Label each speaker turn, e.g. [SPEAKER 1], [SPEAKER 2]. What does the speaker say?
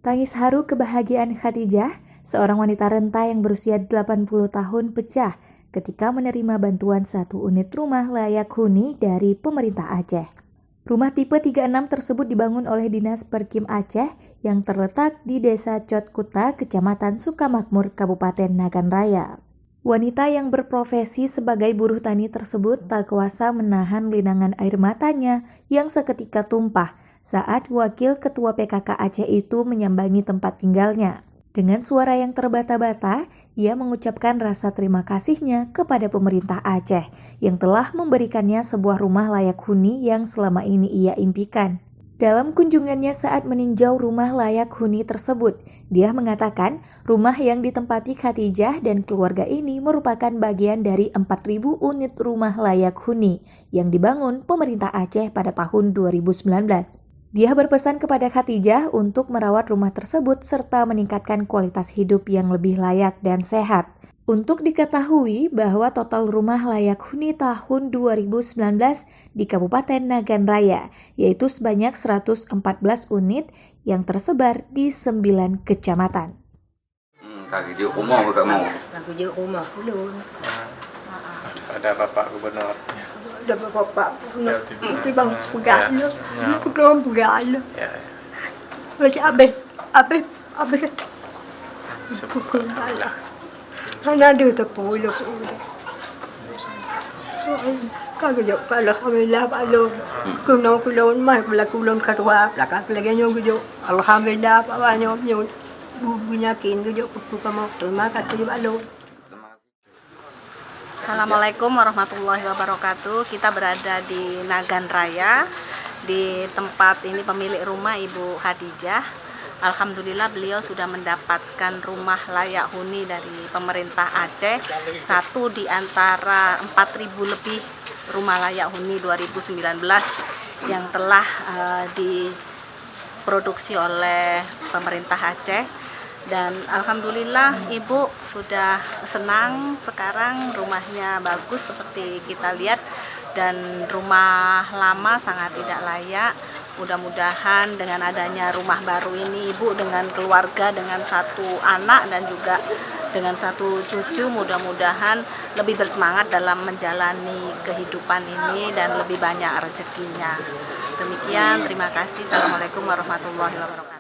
[SPEAKER 1] Tangis haru kebahagiaan Khadijah, seorang wanita renta yang berusia 80 tahun pecah ketika menerima bantuan 1 unit rumah layak huni dari pemerintah Aceh. Rumah tipe 36 tersebut dibangun oleh Dinas Perkim Aceh yang terletak di Desa Cotkuta, Kecamatan Sukamakmur, Kabupaten Nagan Raya. Wanita yang berprofesi sebagai buruh tani tersebut tak kuasa menahan linangan air matanya yang seketika tumpah saat Wakil Ketua PKK Aceh itu menyambangi tempat tinggalnya. Dengan suara yang terbata-bata, ia mengucapkan rasa terima kasihnya kepada pemerintah Aceh yang telah memberikannya sebuah rumah layak huni yang selama ini ia impikan. Dalam kunjungannya saat meninjau rumah layak huni tersebut, dia mengatakan rumah yang ditempati Khadijah dan keluarga ini merupakan bagian dari 4.000 unit rumah layak huni yang dibangun pemerintah Aceh pada tahun 2019. Dia berpesan kepada Khadijah untuk merawat rumah tersebut serta meningkatkan kualitas hidup yang lebih layak dan sehat. Untuk diketahui bahwa total rumah layak huni tahun 2019 di Kabupaten Nagan Raya, yaitu sebanyak 114 unit yang tersebar di 9 kecamatan.
[SPEAKER 2] Kaki rumah juga mau.
[SPEAKER 3] Kaki rumah belum.
[SPEAKER 4] Ada Bapak Gubernur.
[SPEAKER 3] Ada Bapak Gubernur. Itu bang pegang lo. Belum pegang lo.
[SPEAKER 4] Ya.
[SPEAKER 3] Macam abis.
[SPEAKER 4] Alhamdulillah.
[SPEAKER 3] Mana ada tepung lo. Kaki jauh kalau alhamdulillah Pak Lo. Kulon mai kulon kedua. Belakang lagi nyogu alhamdulillah Pak Banyo nyogu. Bunyakin ke kuku kamu terima kasih Pak Lo.
[SPEAKER 5] Assalamualaikum warahmatullahi wabarakatuh. Kita berada di Nagan Raya. Di tempat ini pemilik rumah Ibu Khadijah. Alhamdulillah beliau sudah mendapatkan rumah layak huni dari pemerintah Aceh. Satu di antara 4.000 lebih rumah layak huni 2019 yang telah diproduksi oleh pemerintah Aceh. Dan alhamdulillah ibu sudah senang, sekarang rumahnya bagus seperti kita lihat, dan rumah lama sangat tidak layak. Mudah-mudahan dengan adanya rumah baru ini ibu dengan keluarga, dengan 1 anak dan juga dengan 1 cucu, mudah-mudahan lebih bersemangat dalam menjalani kehidupan ini dan lebih banyak rezekinya. Demikian, terima kasih. Assalamualaikum warahmatullahi wabarakatuh.